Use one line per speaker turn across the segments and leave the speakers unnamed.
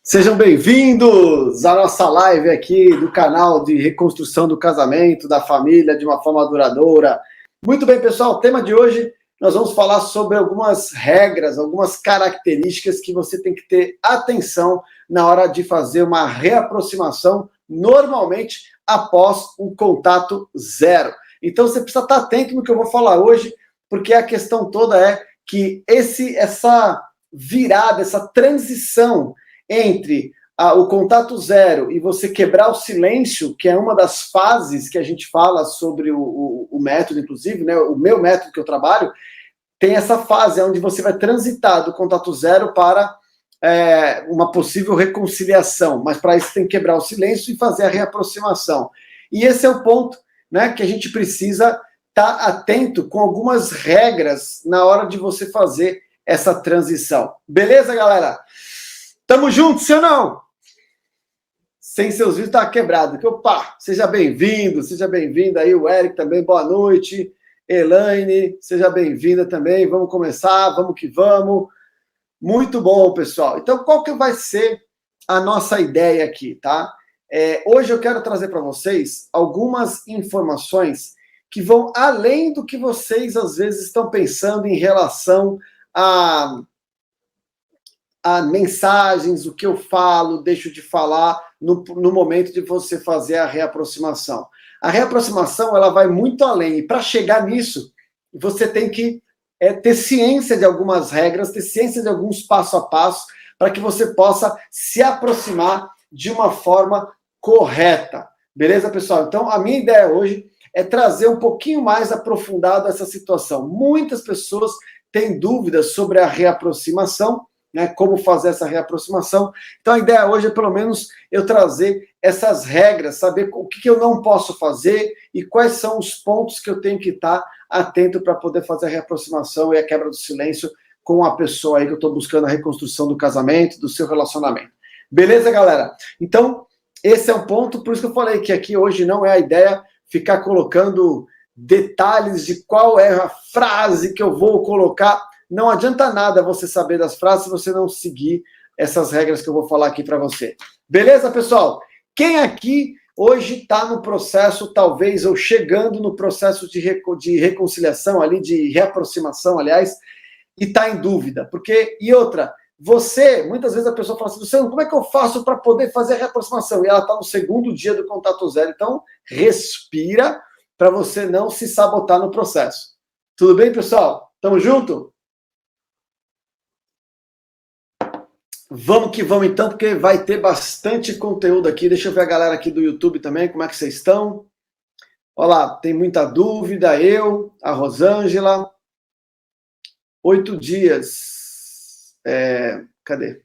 Sejam bem-vindos à nossa live aqui do canal de reconstrução do casamento, da família, de uma forma duradoura. Muito bem, pessoal, o tema de hoje nós vamos falar sobre algumas regras, algumas características que você tem que ter atenção na hora de fazer uma reaproximação, normalmente após um contato zero. Então você precisa estar atento no que eu vou falar hoje, porque a questão toda é que essa virada, essa transição entre o contato zero e você quebrar o silêncio, que é uma das fases que a gente fala sobre o método, inclusive, né? O meu método que eu trabalho, tem essa fase onde você vai transitar do contato zero para uma possível reconciliação, mas para isso tem que quebrar o silêncio e fazer a reaproximação. E esse é o ponto, né, que a gente precisa estar atento com algumas regras na hora de você fazer essa transição. Beleza, galera? Tamo junto, sim ou não? Sem seus vídeos tá quebrado. Opa, seja bem-vindo, seja bem-vinda aí, o Eric também, boa noite. Elaine, seja bem-vinda também. Vamos começar, vamos que vamos. Muito bom, pessoal. Então, qual que vai ser a nossa ideia aqui, tá? Hoje eu quero trazer para vocês algumas informações que vão além do que vocês, às vezes, estão pensando em relação a mensagens, o que eu falo, deixo de falar no momento de você fazer a reaproximação. A reaproximação, ela vai muito além, e para chegar nisso, você tem que ter ciência de algumas regras, ter ciência de alguns passo a passo, para que você possa se aproximar de uma forma correta. Beleza, pessoal? Então, a minha ideia hoje é trazer um pouquinho mais aprofundado essa situação. Muitas pessoas têm dúvidas sobre a reaproximação, né, como fazer essa reaproximação. Então a ideia hoje é pelo menos eu trazer essas regras, saber o que eu não posso fazer e quais são os pontos que eu tenho que estar atento para poder fazer a reaproximação e a quebra do silêncio com a pessoa aí que eu estou buscando a reconstrução do casamento, do seu relacionamento. Beleza, galera? Então, esse é um ponto, por isso que eu falei que aqui hoje não é a ideia ficar colocando detalhes de qual é a frase que eu vou colocar. Não adianta nada você saber das frases se você não seguir essas regras que eu vou falar aqui para você. Beleza, pessoal? Quem aqui hoje está no processo, talvez, ou chegando no processo de reconciliação ali, de reaproximação, aliás, e está em dúvida? Porque, e outra, muitas vezes a pessoa fala assim, Luciano, como é que eu faço para poder fazer a reaproximação? E ela está no segundo dia do contato zero. Então, respira para você não se sabotar no processo. Tudo bem, pessoal? Tamo junto? Vamos que vamos então, porque vai ter bastante conteúdo aqui. Deixa eu ver a galera aqui do YouTube também, como é que vocês estão? Olha lá, tem muita dúvida, a Rosângela. 8 dias. Cadê?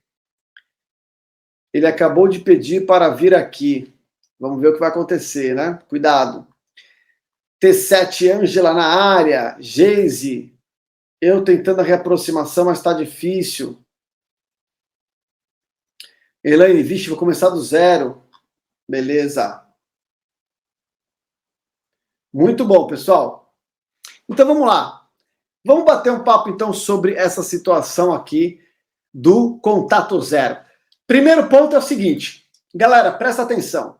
Ele acabou de pedir para vir aqui. Vamos ver o que vai acontecer, né? Cuidado. T7 Ângela na área. Geise. Eu tentando a reaproximação, mas está difícil. Elaine, vixe, vou começar do zero. Beleza. Muito bom, pessoal. Então, vamos lá. Vamos bater um papo, então, sobre essa situação aqui do contato zero. Primeiro ponto é o seguinte. Galera, presta atenção.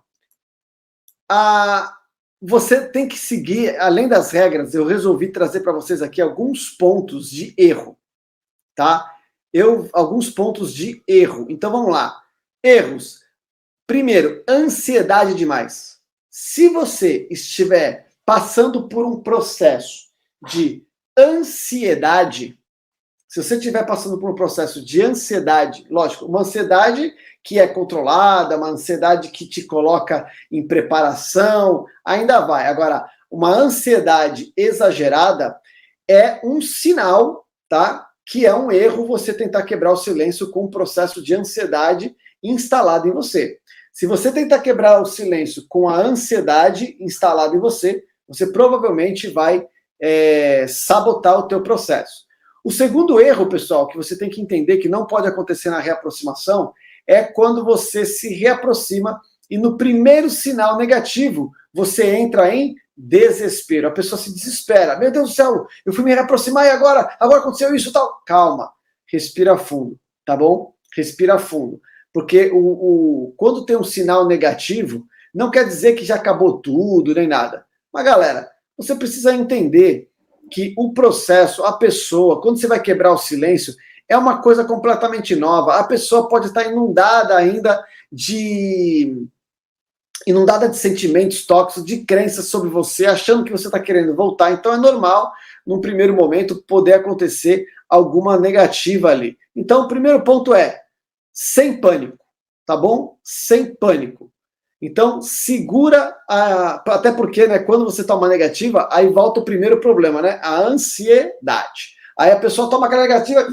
Você tem que seguir, além das regras, eu resolvi trazer para vocês aqui alguns pontos de erro. Tá? Alguns pontos de erro. Então, vamos lá. Erros. Primeiro, ansiedade demais. Se você estiver passando por um processo de ansiedade, se você estiver passando por um processo de ansiedade, lógico, uma ansiedade que é controlada, uma ansiedade que te coloca em preparação, ainda vai. Agora, uma ansiedade exagerada é um sinal, tá? Que é um erro você tentar quebrar o silêncio com um processo de ansiedade instalado em você. Se você tentar quebrar o silêncio com a ansiedade instalada em você, você provavelmente vai sabotar o teu processo. O segundo erro, pessoal, que você tem que entender que não pode acontecer na reaproximação é quando você se reaproxima e no primeiro sinal negativo você entra em desespero. A pessoa se desespera. Meu Deus do céu, eu fui me reaproximar e agora aconteceu isso e tal. Calma, respira fundo, tá bom? Respira fundo. Porque quando tem um sinal negativo, não quer dizer que já acabou tudo, nem nada. Mas, galera, você precisa entender que o processo, a pessoa, quando você vai quebrar o silêncio, é uma coisa completamente nova. A pessoa pode estar inundada ainda de sentimentos tóxicos, de crenças sobre você, achando que você está querendo voltar. Então é normal, num primeiro momento, poder acontecer alguma negativa ali. Então, o primeiro ponto é sem pânico, tá bom? Sem pânico. Então, segura, até porque, né, quando você toma negativa, aí volta o primeiro problema, né? A ansiedade. Aí a pessoa toma aquela negativa,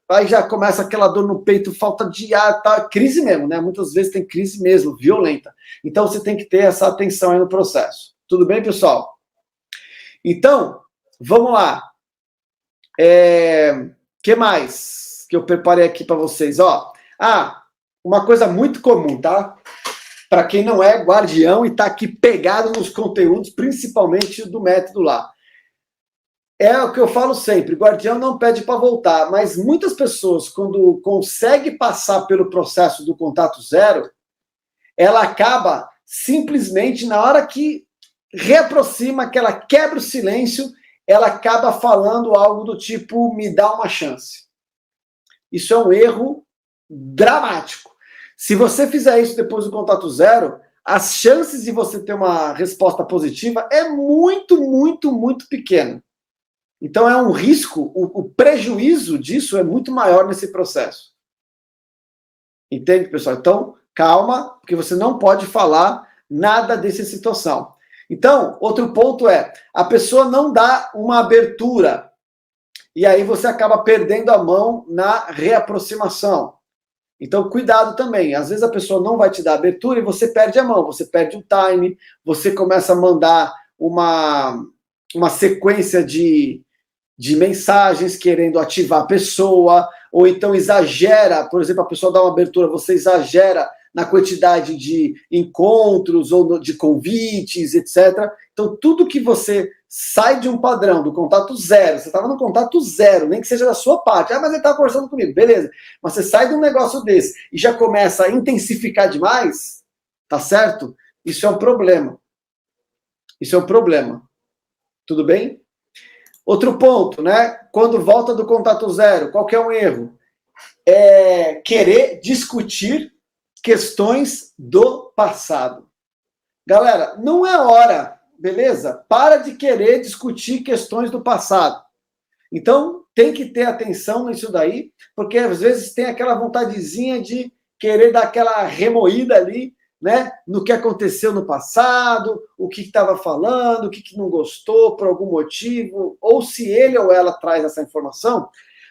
aí já começa aquela dor no peito, falta de ar, tá, crise mesmo, né? Muitas vezes tem crise mesmo, violenta. Então, você tem que ter essa atenção aí no processo. Tudo bem, pessoal? Então, vamos lá. Que mais que eu preparei aqui para vocês? Ó, uma coisa muito comum, tá? Para quem não é guardião e está aqui pegado nos conteúdos, principalmente do método lá. É o que eu falo sempre, guardião não pede para voltar, mas muitas pessoas, quando consegue passar pelo processo do contato zero, ela acaba simplesmente, na hora que reaproxima, que ela quebra o silêncio, ela acaba falando algo do tipo, me dá uma chance. Isso é um erro dramático. Se você fizer isso depois do contato zero, as chances de você ter uma resposta positiva é muito, muito, muito pequena. Então é um risco, o prejuízo disso é muito maior nesse processo. Entende, pessoal? Então, calma, porque você não pode falar nada dessa situação. Então, outro ponto é, a pessoa não dá uma abertura, e aí você acaba perdendo a mão na reaproximação. Então, cuidado também. Às vezes a pessoa não vai te dar abertura e você perde a mão, você perde o time, você começa a mandar uma sequência de mensagens querendo ativar a pessoa, ou então exagera, por exemplo, a pessoa dá uma abertura, você exagera na quantidade de encontros ou de convites, etc. Então, tudo que você sai de um padrão, do contato zero, você estava no contato zero, nem que seja da sua parte, mas ele estava conversando comigo, beleza, mas você sai de um negócio desse e já começa a intensificar demais, tá certo? Isso é um problema. Isso é um problema. Tudo bem? Outro ponto, né? Quando volta do contato zero, qual que é um erro? É querer discutir questões do passado. Galera, não é hora, beleza? Para de querer discutir questões do passado. Então, tem que ter atenção nisso daí, porque às vezes tem aquela vontadezinha de querer dar aquela remoída ali, né, no que aconteceu no passado, o que estava falando, o que não gostou por algum motivo, ou se ele ou ela traz essa informação,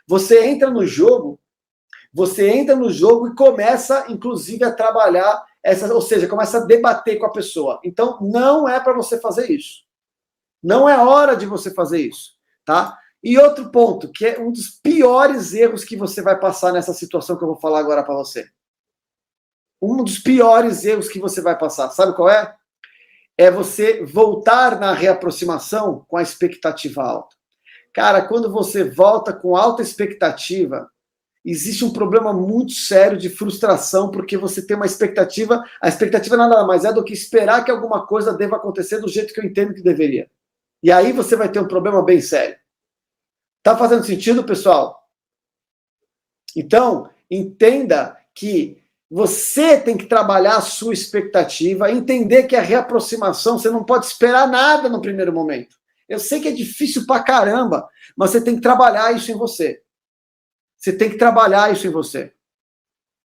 você entra no jogo e começa, inclusive, a trabalhar ou seja, começa a debater com a pessoa. Então, não é para você fazer isso. Não é hora de você fazer isso, tá? E outro ponto, que é um dos piores erros que você vai passar nessa situação que eu vou falar agora para você. Um dos piores erros que você vai passar, sabe qual é? É você voltar na reaproximação com a expectativa alta. Cara, quando você volta com alta expectativa, existe um problema muito sério de frustração, porque você tem uma expectativa, a expectativa nada mais é do que esperar que alguma coisa deva acontecer do jeito que eu entendo que deveria. E aí você vai ter um problema bem sério. Tá fazendo sentido, pessoal? Então, entenda que você tem que trabalhar a sua expectativa, entender que a reaproximação, você não pode esperar nada no primeiro momento. Eu sei que é difícil pra caramba, mas você tem que trabalhar isso em você. Você tem que trabalhar isso em você.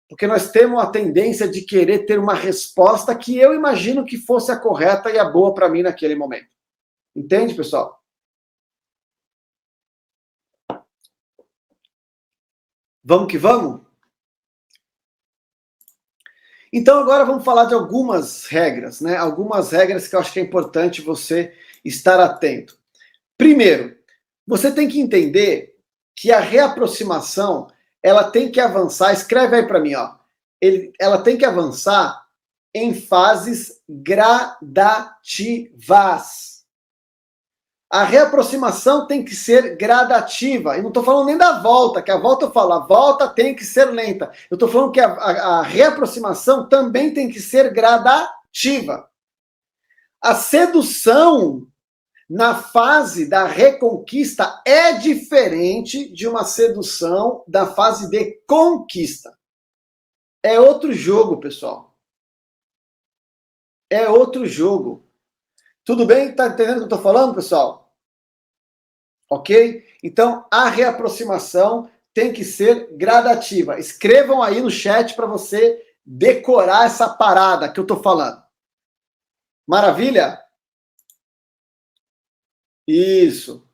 Porque nós temos a tendência de querer ter uma resposta que eu imagino que fosse a correta e a boa para mim naquele momento. Entende, pessoal? Vamos que vamos? Então agora vamos falar de algumas regras, né? Algumas regras que eu acho que é importante você estar atento. Primeiro, você tem que entender que a reaproximação, ela tem que avançar, escreve aí para mim, ó. Ela tem que avançar em fases gradativas. A reaproximação tem que ser gradativa. E não estou falando nem da volta, que a volta eu falo, a volta tem que ser lenta. Eu estou falando que a reaproximação também tem que ser gradativa. A sedução na fase da reconquista é diferente de uma sedução da fase de conquista. É outro jogo, pessoal. É outro jogo. Tudo bem? Tá entendendo o que eu estou falando, pessoal? Ok? Então, a reaproximação tem que ser gradativa. Escrevam aí no chat para você decorar essa parada que eu estou falando. Maravilha? Isso.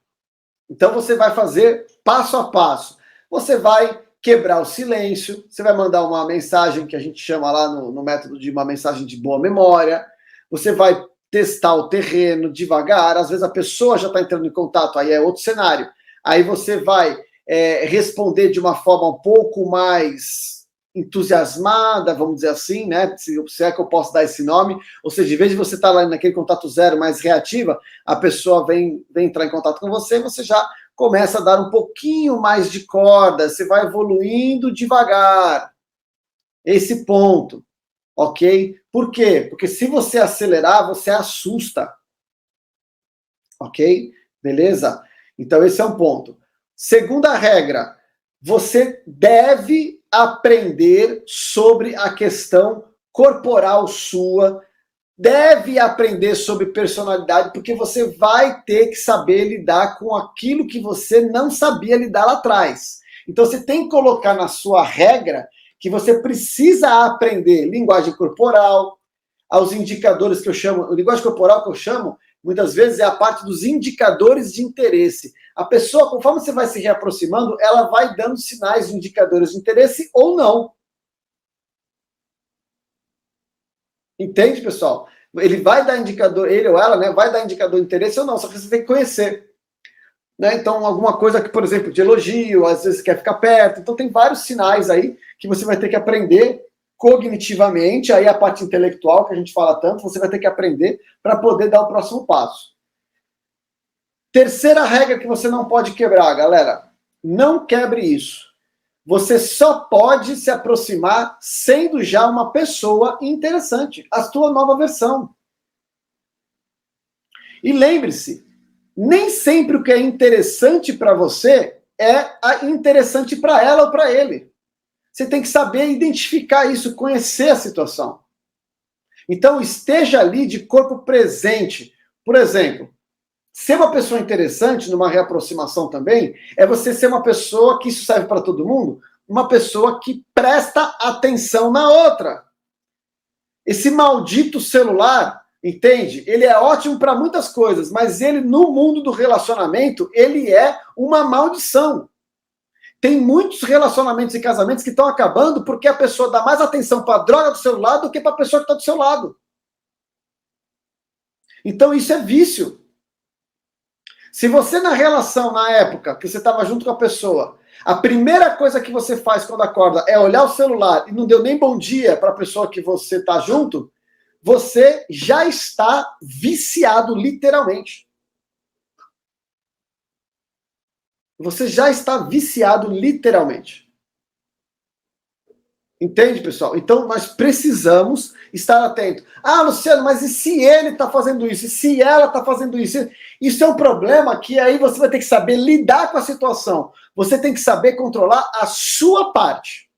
Então, você vai fazer passo a passo. Você vai quebrar o silêncio, você vai mandar uma mensagem que a gente chama lá no método de uma mensagem de boa memória. Você vai testar o terreno devagar, às vezes a pessoa já está entrando em contato, aí é outro cenário. Aí você vai responder de uma forma um pouco mais entusiasmada, vamos dizer assim, né? Se é que eu posso dar esse nome. Ou seja, em vez de você estar lá naquele contato zero mais reativa, a pessoa vem entrar em contato com você, você já começa a dar um pouquinho mais de corda, você vai evoluindo devagar. Esse ponto. Ok? Por quê? Porque se você acelerar, você assusta. Ok? Beleza? Então, esse é um ponto. Segunda regra, você deve aprender sobre a questão corporal sua, deve aprender sobre personalidade, porque você vai ter que saber lidar com aquilo que você não sabia lidar lá atrás. Então, você tem que colocar na sua regra que você precisa aprender linguagem corporal, aos indicadores que eu chamo, linguagem corporal que eu chamo, muitas vezes é a parte dos indicadores de interesse. A pessoa, conforme você vai se reaproximando, ela vai dando sinais de indicadores de interesse ou não. Entende, pessoal? Ele vai dar indicador, ele ou ela, né, vai dar indicador de interesse ou não, só que você tem que conhecer. Né? Então, alguma coisa que, por exemplo, de elogio, às vezes quer ficar perto. Então, tem vários sinais aí que você vai ter que aprender cognitivamente, aí a parte intelectual que a gente fala tanto, você vai ter que aprender para poder dar o próximo passo. Terceira regra que você não pode quebrar, galera. Não quebre isso. Você só pode se aproximar sendo já uma pessoa interessante, a sua nova versão. E lembre-se, nem sempre o que é interessante para você é interessante para ela ou para ele. Você tem que saber identificar isso, conhecer a situação. Então, esteja ali de corpo presente. Por exemplo, ser uma pessoa interessante numa reaproximação também é você ser uma pessoa, que isso serve para todo mundo, uma pessoa que presta atenção na outra. Esse maldito celular, entende? Ele é ótimo para muitas coisas, mas ele, no mundo do relacionamento, ele é uma maldição. Tem muitos relacionamentos e casamentos que estão acabando porque a pessoa dá mais atenção para a droga do celular do que para a pessoa que está do seu lado. Então isso é vício. Se você na relação, na época que você estava junto com a pessoa, a primeira coisa que você faz quando acorda é olhar o celular e não deu nem bom dia para a pessoa que você está junto, você já está viciado literalmente. Você já está viciado literalmente. Entende, pessoal? Então, nós precisamos estar atentos. Ah, Luciano, mas e se ele está fazendo isso? E se ela está fazendo isso? Isso é um problema que aí você vai ter que saber lidar com a situação. Você tem que saber controlar a sua parte.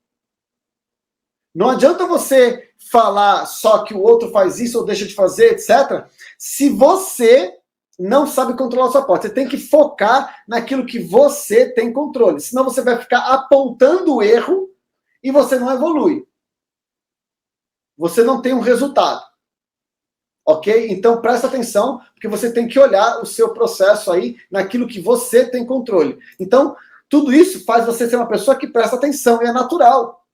Não adianta você falar só que o outro faz isso ou deixa de fazer, etc. Se você não sabe controlar a sua parte. Você tem que focar naquilo que você tem controle. Senão você vai ficar apontando o erro e você não evolui. Você não tem um resultado. Ok? Então presta atenção, porque você tem que olhar o seu processo aí naquilo que você tem controle. Então, tudo isso faz você ser uma pessoa que presta atenção e é natural.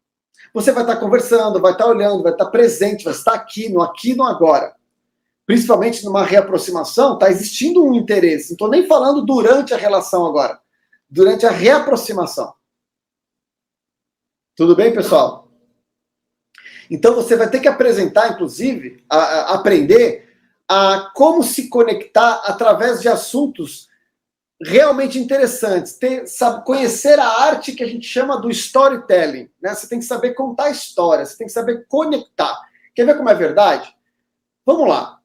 Você vai estar conversando, vai estar olhando, vai estar presente, vai estar aqui no agora. Principalmente numa reaproximação, está existindo um interesse. Não estou nem falando durante a relação agora. Durante a reaproximação. Tudo bem, pessoal? Então você vai ter que apresentar, inclusive, aprender a como se conectar através de assuntos realmente interessantes. Sabe, conhecer a arte que a gente chama do storytelling. Né? Você tem que saber contar histórias, você tem que saber conectar. Quer ver como é verdade? Vamos lá.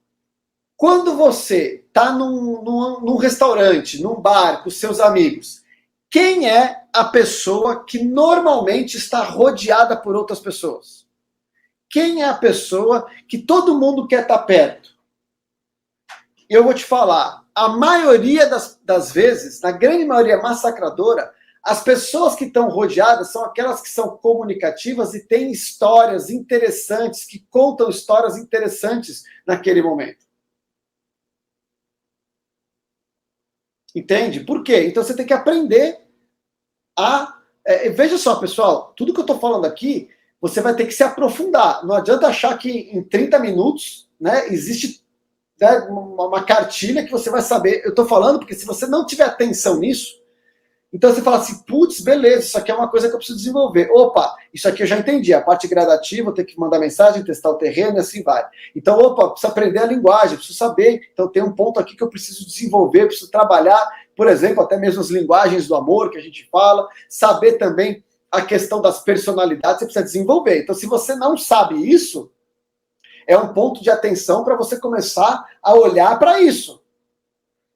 Quando você está num restaurante, num bar, com seus amigos, quem é a pessoa que normalmente está rodeada por outras pessoas? Quem é a pessoa que todo mundo quer estar perto? Eu vou te falar, a maioria das vezes, na grande maioria massacradora, as pessoas que estão rodeadas são aquelas que são comunicativas e têm histórias interessantes, que contam histórias interessantes naquele momento. Entende? Por quê? Então você tem que aprender a... veja só, pessoal, tudo que eu estou falando aqui, você vai ter que se aprofundar. Não adianta achar que em 30 minutos, né, existe, né, uma cartilha que você vai saber. Eu estou falando porque se você não tiver atenção nisso, então você fala assim, putz, beleza, isso aqui é uma coisa que eu preciso desenvolver. Opa, isso aqui eu já entendi, a parte gradativa, eu tenho que mandar mensagem, testar o terreno e assim vai. Então, opa, preciso aprender a linguagem, preciso saber, então tem um ponto aqui que eu preciso desenvolver, preciso trabalhar, por exemplo, até mesmo as linguagens do amor que a gente fala, saber também a questão das personalidades, você precisa desenvolver. Então, se você não sabe isso, é um ponto de atenção para você começar a olhar para isso.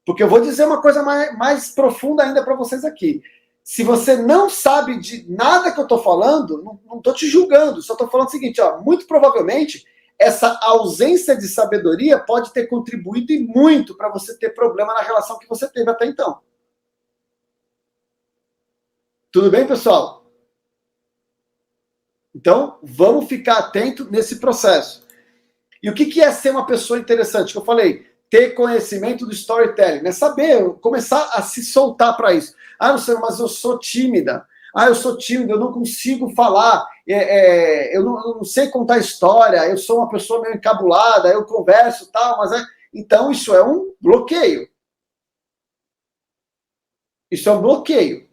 Porque eu vou dizer uma coisa mais profunda ainda para vocês aqui. Se você não sabe de nada que eu estou falando, não estou te julgando, só estou falando o seguinte, ó, muito provavelmente essa ausência de sabedoria pode ter contribuído e muito para você ter problema na relação que você teve até então. Tudo bem, pessoal? Então, vamos ficar atento nesse processo. E o que é ser uma pessoa interessante? Que eu falei, ter conhecimento do storytelling, né? Saber, começar a se soltar para isso. Ah, não sei, mas eu sou tímida. Ah, eu sou tímido, eu não consigo falar, eu não sei contar história, eu sou uma pessoa meio encabulada, eu converso e tal, mas então isso é um bloqueio. Isso é um bloqueio.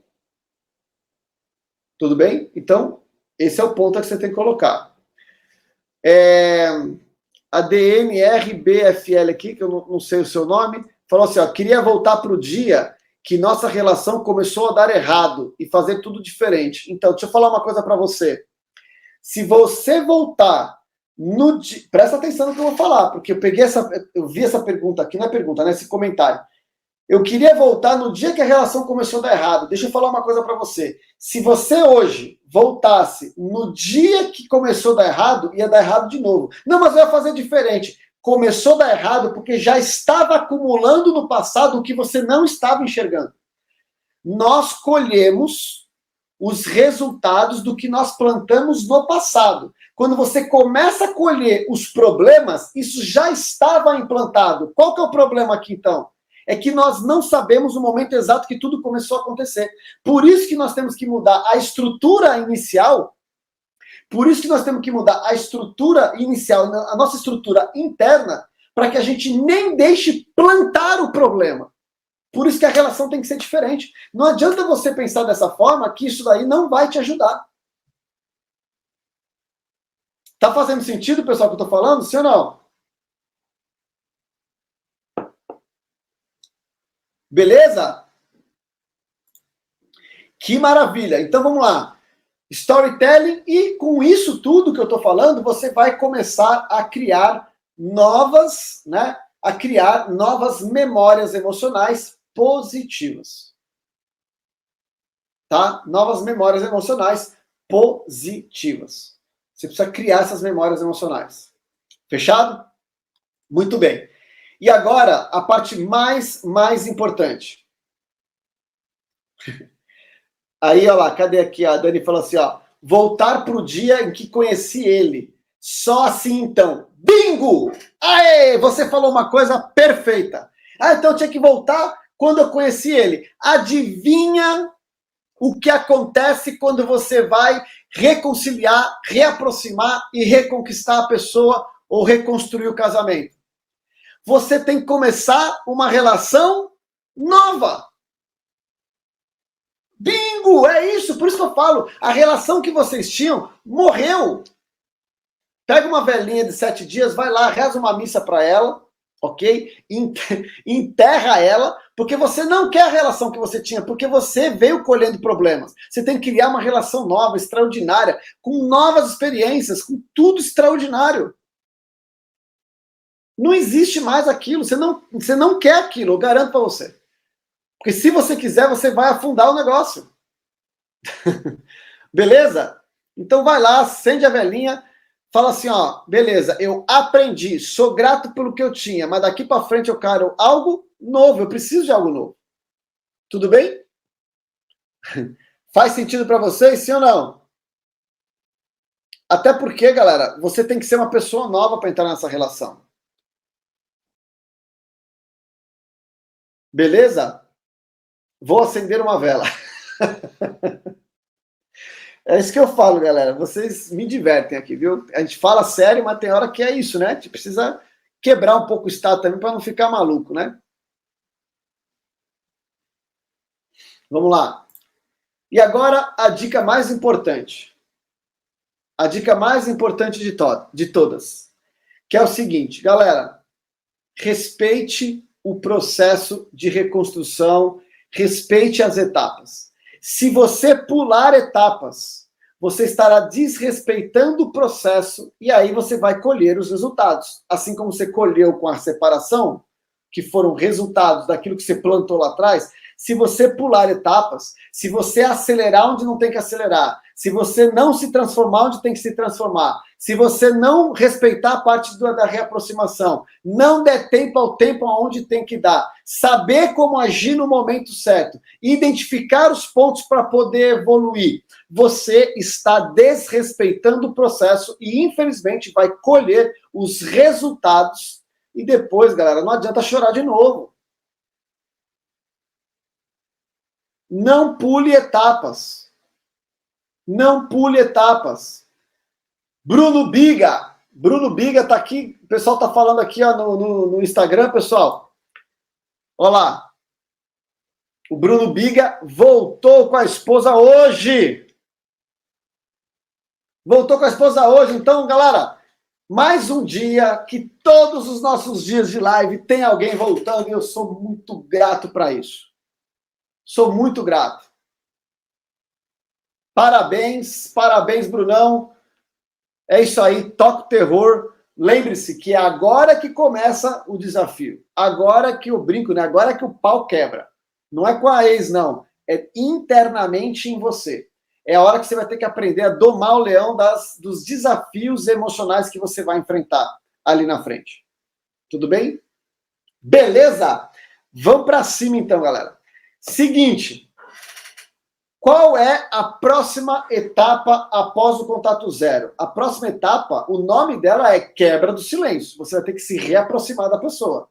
Tudo bem? Então, esse é o ponto que você tem que colocar. A DMRBFL aqui, que eu não sei o seu nome, falou assim, ó, queria voltar para o dia que nossa relação começou a dar errado e fazer tudo diferente. Então, deixa eu falar uma coisa para você. Se você voltar no dia... Presta atenção no que eu vou falar, porque eu vi essa pergunta aqui, não é pergunta, né? Esse comentário. Eu queria voltar no dia que a relação começou a dar errado. Deixa eu falar uma coisa para você. Se você hoje voltasse no dia que começou a dar errado, ia dar errado de novo. Não, mas eu ia fazer diferente. Começou a dar errado porque já estava acumulando no passado o que você não estava enxergando. Nós colhemos os resultados do que nós plantamos no passado. Quando você começa a colher os problemas, isso já estava implantado. Qual que é o problema aqui, então? É que nós não sabemos o momento exato que tudo começou a acontecer. Por isso que nós temos que mudar a estrutura inicial, por isso que nós temos que mudar a estrutura inicial, a nossa estrutura interna, para que a gente nem deixe plantar o problema. Por isso que a relação tem que ser diferente. Não adianta você pensar dessa forma, que isso daí não vai te ajudar. Tá fazendo sentido, pessoal, que eu tô falando? Sim ou não? Beleza? Que maravilha. Então vamos lá. Storytelling, e com isso tudo que eu estou falando, você vai começar a criar novas, né? A criar novas memórias emocionais positivas. Tá? Novas memórias emocionais positivas. Você precisa criar essas memórias emocionais. Fechado? Muito bem. E agora, a parte mais importante. Aí, olha lá, cadê aqui? A Dani falou assim, ó, voltar para o dia em que conheci ele. Só assim, então. Bingo! Aê! Você falou uma coisa perfeita. Ah, então eu tinha que voltar quando eu conheci ele. Adivinha o que acontece quando você vai reconciliar, reaproximar e reconquistar a pessoa ou reconstruir o casamento? Você tem que começar uma relação nova. Bingo! É isso, por isso que eu falo, a relação que vocês tinham morreu. Pega uma velhinha de 7 dias, vai lá, reza uma missa para ela, ok? Enterra ela, porque você não quer a relação que você tinha, porque você veio colhendo problemas. Você tem que criar uma relação nova, extraordinária, com novas experiências, com tudo extraordinário. Não existe mais aquilo, você não quer aquilo, eu garanto para você. Porque se você quiser, você vai afundar o negócio. Beleza? Então vai lá, acende a velhinha, fala assim, ó, beleza, eu aprendi, sou grato pelo que eu tinha, mas daqui para frente eu quero algo novo, eu preciso de algo novo. Tudo bem? Faz sentido para vocês, sim ou não? Até porque, galera, você tem que ser uma pessoa nova para entrar nessa relação. Beleza? Vou acender uma vela. É isso que eu falo, galera. Vocês me divertem aqui, viu? A gente fala sério, mas tem hora que é isso, né? A gente precisa quebrar um pouco o estado também para não ficar maluco, né? Vamos lá. E agora a dica mais importante. A dica mais importante de todas. Que é o seguinte, galera. Respeite o processo de reconstrução, respeite as etapas. Se você pular etapas, você estará desrespeitando o processo e aí você vai colher os resultados. Assim como você colheu com a separação, que foram resultados daquilo que você plantou lá atrás, se você pular etapas, se você acelerar onde não tem que acelerar, se você não se transformar onde tem que se transformar, se você não respeitar a parte da reaproximação, não der tempo ao tempo aonde tem que dar, saber como agir no momento certo, identificar os pontos para poder evoluir, você está desrespeitando o processo e, infelizmente, vai colher os resultados e depois, galera, não adianta chorar de novo. Não pule etapas. Não pule etapas. Bruno Biga tá aqui, o pessoal tá falando aqui ó, no Instagram, pessoal. Olha lá. O Bruno Biga voltou com a esposa hoje. Voltou com a esposa hoje. Então, galera, mais um dia que todos os nossos dias de live tem alguém voltando e eu sou muito grato para isso. Sou muito grato. Parabéns, parabéns, Brunão. É isso aí, toca o terror. Lembre-se que é agora que começa o desafio. Agora que eu brinco, né? Agora que o pau quebra. Não é com a ex, não. É internamente em você. É a hora que você vai ter que aprender a domar o leão dos desafios emocionais que você vai enfrentar ali na frente. Tudo bem? Beleza? Vamos para cima então, galera. Seguinte. Qual é a próxima etapa após o contato zero? A próxima etapa, o nome dela é quebra do silêncio. Você vai ter que se reaproximar da pessoa.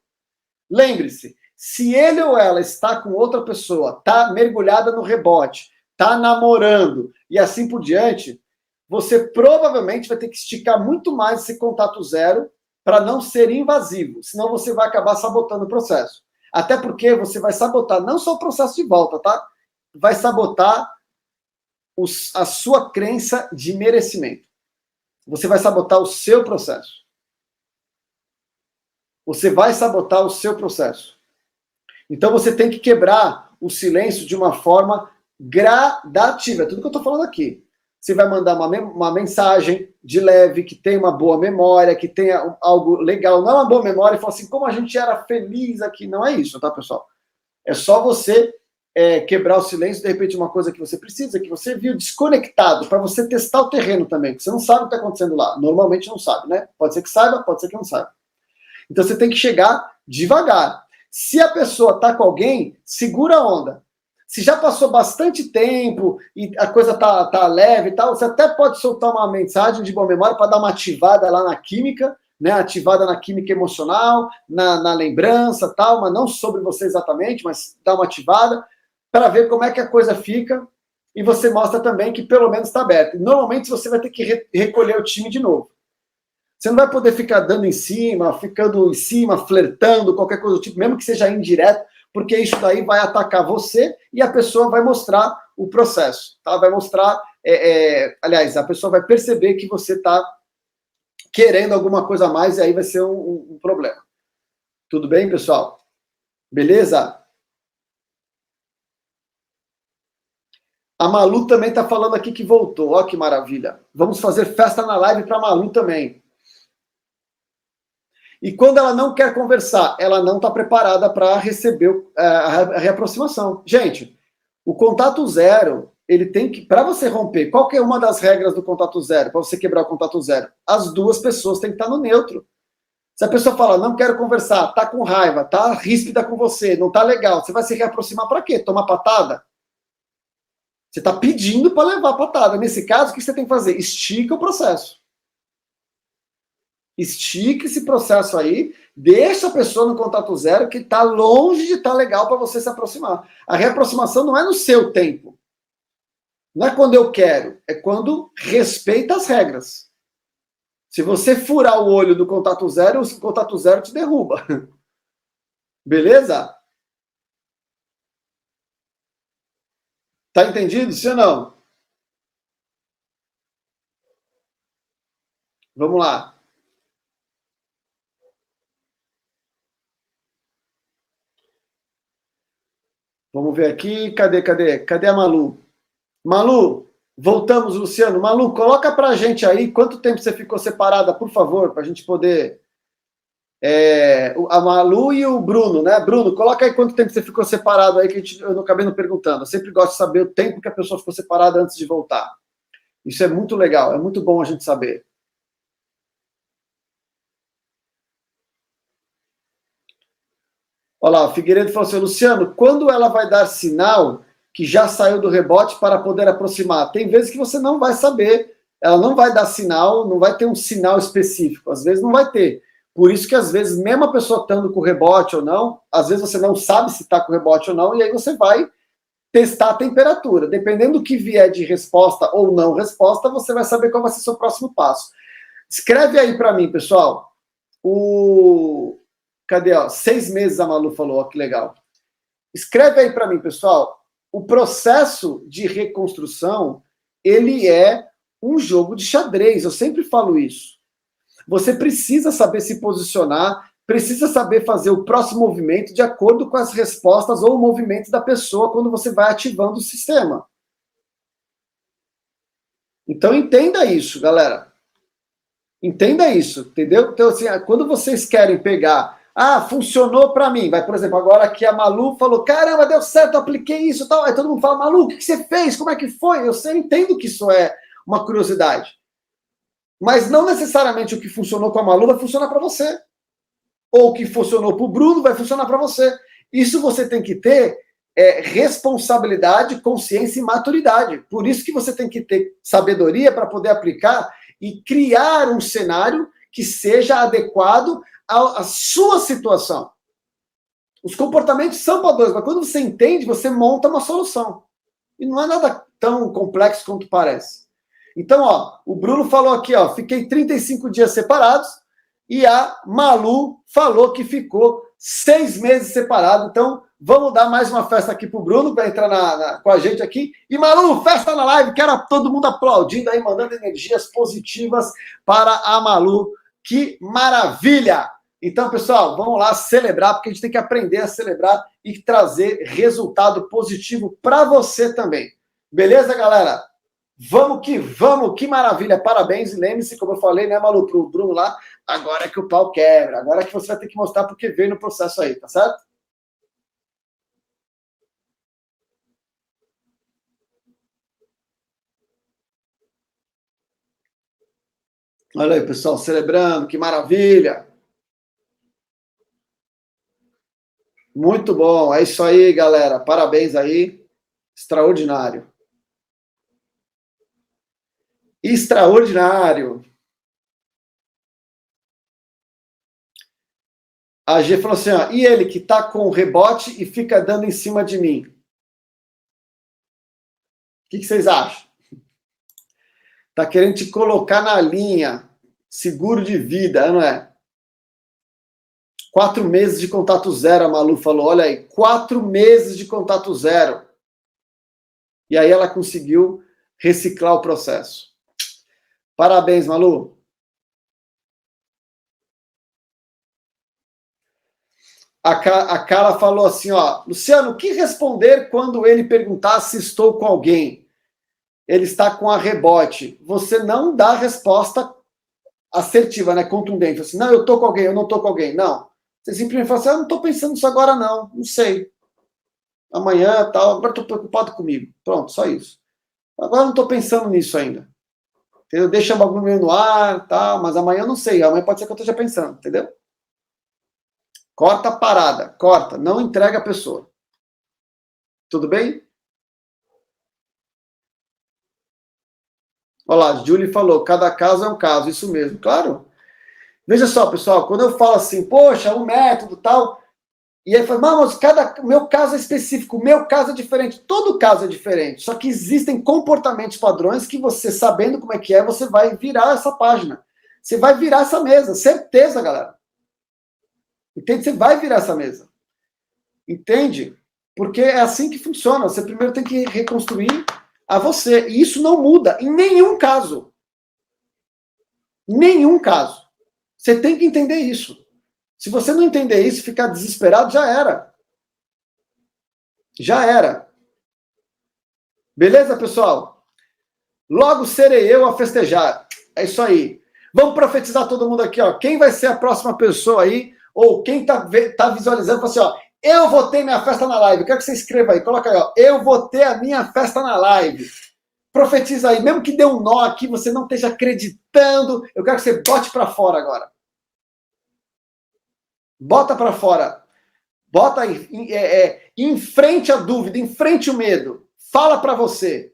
Lembre-se, se ele ou ela está com outra pessoa, está mergulhada no rebote, está namorando e assim por diante, você provavelmente vai ter que esticar muito mais esse contato zero para não ser invasivo, senão você vai acabar sabotando o processo. Até porque você vai sabotar não só o processo de volta, tá? Vai sabotar a sua crença de merecimento. Você vai sabotar o seu processo. Você vai sabotar o seu processo. Então você tem que quebrar o silêncio de uma forma gradativa. É tudo que eu estou falando aqui. Você vai mandar uma mensagem de leve, que tenha uma boa memória, que tenha algo legal. Não é uma boa memória e falar assim, como a gente era feliz aqui. Não é isso, tá, pessoal? É só você quebrar o silêncio, de repente uma coisa que você precisa, que você viu desconectado, para você testar o terreno também, que você não sabe o que está acontecendo lá. Normalmente não sabe, né? Pode ser que saiba, pode ser que não saiba. Então você tem que chegar devagar. Se a pessoa está com alguém, segura a onda. Se já passou bastante tempo e a coisa tá leve e tal, você até pode soltar uma mensagem de boa memória para dar uma ativada lá na química, né, ativada na química emocional, na lembrança, tal, mas não sobre você exatamente, mas dá uma ativada, para ver como é que a coisa fica, e você mostra também que pelo menos está aberto. Normalmente você vai ter que recolher o time de novo. Você não vai poder ficar dando em cima, ficando em cima, flertando, qualquer coisa do tipo, mesmo que seja indireto, porque isso daí vai atacar você e a pessoa vai mostrar o processo, tá? Vai mostrar, aliás, a pessoa vai perceber que você está querendo alguma coisa a mais e aí vai ser um problema. Tudo bem, pessoal? Beleza? A Malu também está falando aqui que voltou. Ó, que maravilha. Vamos fazer festa na live para a Malu também. E quando ela não quer conversar, ela não está preparada para receber a reaproximação. Gente, o contato zero, ele tem que, para você romper, qual que é uma das regras do contato zero, para você quebrar o contato zero? As duas pessoas têm que estar no neutro. Se a pessoa fala, não quero conversar, tá com raiva, tá ríspida com você, não tá legal, você vai se reaproximar para quê? Tomar patada? Você está pedindo para levar patada. Nesse caso, o que você tem que fazer? Estica o processo. Estica esse processo aí, deixa a pessoa no contato zero, que está longe de estar legal para você se aproximar. A reaproximação não é no seu tempo. Não é quando eu quero, é quando respeita as regras. Se você furar o olho do contato zero, o contato zero te derruba. Beleza? Tá entendido, sim ou não? Vamos lá. Vamos ver aqui. Cadê a Malu? Malu, voltamos, Luciano. Malu, coloca pra gente aí quanto tempo você ficou separada, por favor, pra gente poder... a Malu e o Bruno, né? Bruno, coloca aí quanto tempo você ficou separado aí, que eu não acabei não perguntando. Eu sempre gosto de saber o tempo que a pessoa ficou separada antes de voltar. Isso é muito legal, é muito bom a gente saber. Olha lá, o Figueiredo falou assim, Luciano, quando ela vai dar sinal que já saiu do rebote para poder aproximar? Tem vezes que você não vai saber, ela não vai dar sinal, não vai ter um sinal específico, às vezes não vai ter. Por isso que às vezes, mesmo a pessoa estando com rebote ou não, às vezes você não sabe se está com rebote ou não, e aí você vai testar a temperatura. Dependendo do que vier de resposta ou não resposta, você vai saber qual vai ser o seu próximo passo. Escreve aí para mim, pessoal, Cadê, ó? 6 meses a Malu falou, ó, que legal. Escreve aí para mim, pessoal. O processo de reconstrução, ele é um jogo de xadrez. Eu sempre falo isso. Você precisa saber se posicionar, precisa saber fazer o próximo movimento de acordo com as respostas ou o movimento da pessoa quando você vai ativando o sistema. Então entenda isso, galera. Entenda isso, entendeu? Então, assim, quando vocês querem pegar, funcionou para mim, vai, por exemplo, agora que a Malu falou, caramba, deu certo, apliquei isso e tal, aí todo mundo fala, Malu, o que você fez? Como é que foi? Eu entendo que isso é uma curiosidade. Mas não necessariamente o que funcionou com a Malu vai funcionar para você. Ou o que funcionou para o Bruno vai funcionar para você. Isso você tem que ter responsabilidade, consciência e maturidade. Por isso que você tem que ter sabedoria para poder aplicar e criar um cenário que seja adequado à sua situação. Os comportamentos são padrões, mas quando você entende, você monta uma solução. E não é nada tão complexo quanto parece. Então, ó, o Bruno falou aqui, ó, fiquei 35 dias separados, e a Malu falou que ficou 6 meses separado. Então, vamos dar mais uma festa aqui pro Bruno, que vai entrar com a gente aqui. E Malu, festa na live, quero todo mundo aplaudindo aí, mandando energias positivas para a Malu. Que maravilha! Então, pessoal, vamos lá celebrar, porque a gente tem que aprender a celebrar e trazer resultado positivo para você também. Beleza, galera? Vamos, que maravilha, parabéns, e lembre-se, como eu falei, né, Malu, pro Bruno lá, agora é que o pau quebra, agora é que você vai ter que mostrar porque veio no processo aí, tá certo? Olha aí, pessoal, celebrando, que maravilha! Muito bom, é isso aí, galera, parabéns aí, extraordinário. Extraordinário! A G falou assim, ó, e ele que tá com rebote e fica dando em cima de mim? O que vocês acham? Tá querendo te colocar na linha, seguro de vida, não é? 4 meses de contato zero, a Malu falou, olha aí, 4 meses de contato zero. E aí ela conseguiu reciclar o processo. Parabéns, Malu. A Carla falou assim, ó, Luciano, o que responder quando ele perguntar se estou com alguém? Ele está com a rebote. Você não dá resposta assertiva, né, contundente. Assim, não, eu estou com alguém, eu não estou com alguém. Não. Você simplesmente fala assim, eu não estou pensando nisso agora não sei. Amanhã, tal, agora estou preocupado comigo. Pronto, só isso. Agora não estou pensando nisso ainda. Entendeu? Deixa o bagulho meio no ar, tal, mas amanhã eu não sei. Amanhã pode ser que eu esteja pensando, entendeu? Corta a parada, corta, não entrega a pessoa. Tudo bem? Olha lá, Julie falou, cada caso é um caso, isso mesmo, claro. Veja só, pessoal, quando eu falo assim, poxa, um método tal, e aí fala, mas meu caso é específico, o meu caso é diferente, todo caso é diferente, só que existem comportamentos padrões que você, sabendo como é que é, você vai virar essa página, você vai virar essa mesa, certeza, galera. Entende? Você vai virar essa mesa. Entende? Porque é assim que funciona, você primeiro tem que reconstruir a você, e isso não muda em nenhum caso. Nenhum caso. Você tem que entender isso. Se você não entender isso e ficar desesperado, já era. Já era. Beleza, pessoal? Logo serei eu a festejar. É isso aí. Vamos profetizar todo mundo aqui, ó. Quem vai ser a próxima pessoa aí? Ou quem tá visualizando, fala assim, ó. Eu vou ter minha festa na live. Eu quero que você escreva aí. Coloca aí, ó. Eu vou ter a minha festa na live. Profetiza aí. Mesmo que dê um nó aqui, você não esteja acreditando. Eu quero que você bote para fora agora. Bota para fora. Bota aí. Enfrente a dúvida. Enfrente o medo. Fala para você.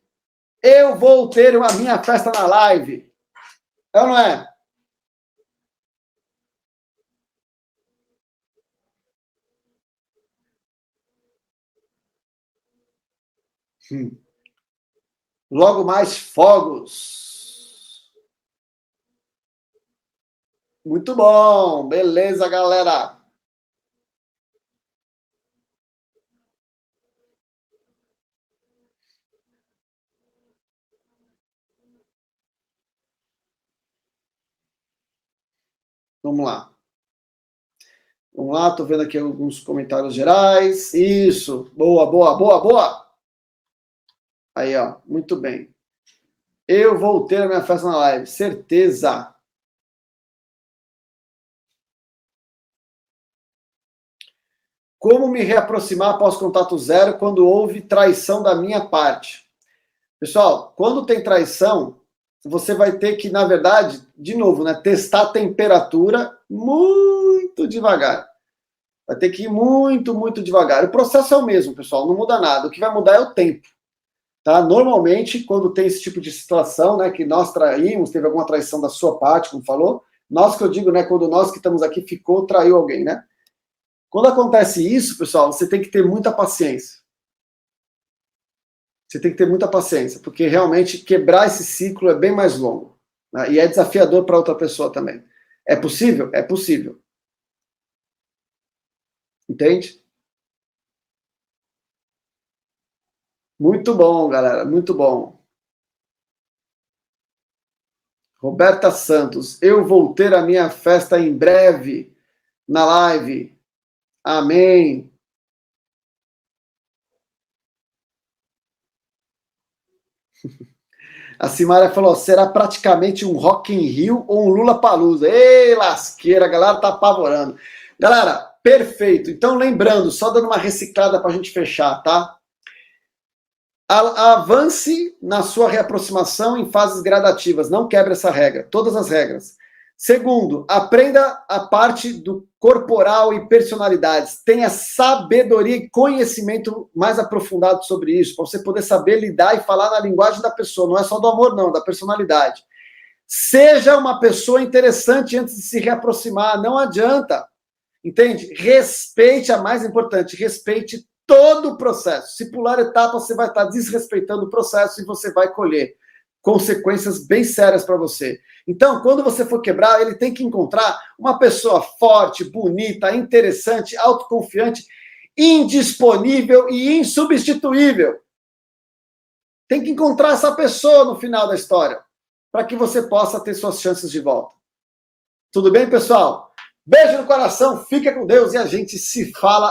Eu vou ter a minha festa na live. É ou não é? Logo mais fogos. Muito bom. Beleza, galera. Vamos lá. Vamos lá, tô vendo aqui alguns comentários gerais. Isso. Boa, boa, boa, boa. Aí, ó. Muito bem. Eu vou ter a minha festa na live. Certeza. Como me reaproximar após contato zero quando houve traição da minha parte? Pessoal, quando tem traição, você vai ter que, na verdade, de novo, né, testar a temperatura muito devagar. Vai ter que ir muito, muito devagar. O processo é o mesmo, pessoal, não muda nada. O que vai mudar é o tempo. Tá? Normalmente, quando tem esse tipo de situação, né, que nós traímos, teve alguma traição da sua parte, como falou, nós que eu digo, né, quando nós que estamos aqui ficou, traiu alguém, né? Quando acontece isso, pessoal, você tem que ter muita paciência. Você tem que ter muita paciência, porque realmente quebrar esse ciclo é bem mais longo, né? E é desafiador para outra pessoa também. É possível? É possível. Entende? Muito bom, galera, muito bom. Roberta Santos, eu vou ter a minha festa em breve na live. Amém. A Simária falou, será praticamente um Rock in Rio ou um Lollapalooza. Ei, lasqueira, a galera tá apavorando. Galera, perfeito. Então, lembrando, só dando uma reciclada para a gente fechar, tá? Avance na sua reaproximação em fases gradativas. Não quebre essa regra, todas as regras. Segundo, aprenda a parte do corporal e personalidades. Tenha sabedoria e conhecimento mais aprofundado sobre isso, para você poder saber lidar e falar na linguagem da pessoa. Não é só do amor, não, da personalidade. Seja uma pessoa interessante antes de se reaproximar. Não adianta. Entende? Respeite a mais importante, respeite todo o processo. Se pular etapa, você vai estar desrespeitando o processo e você vai colher consequências bem sérias para você. Então, quando você for quebrar, ele tem que encontrar uma pessoa forte, bonita, interessante, autoconfiante, indisponível e insubstituível. Tem que encontrar essa pessoa no final da história, para que você possa ter suas chances de volta. Tudo bem, pessoal? Beijo no coração, fica com Deus e a gente se fala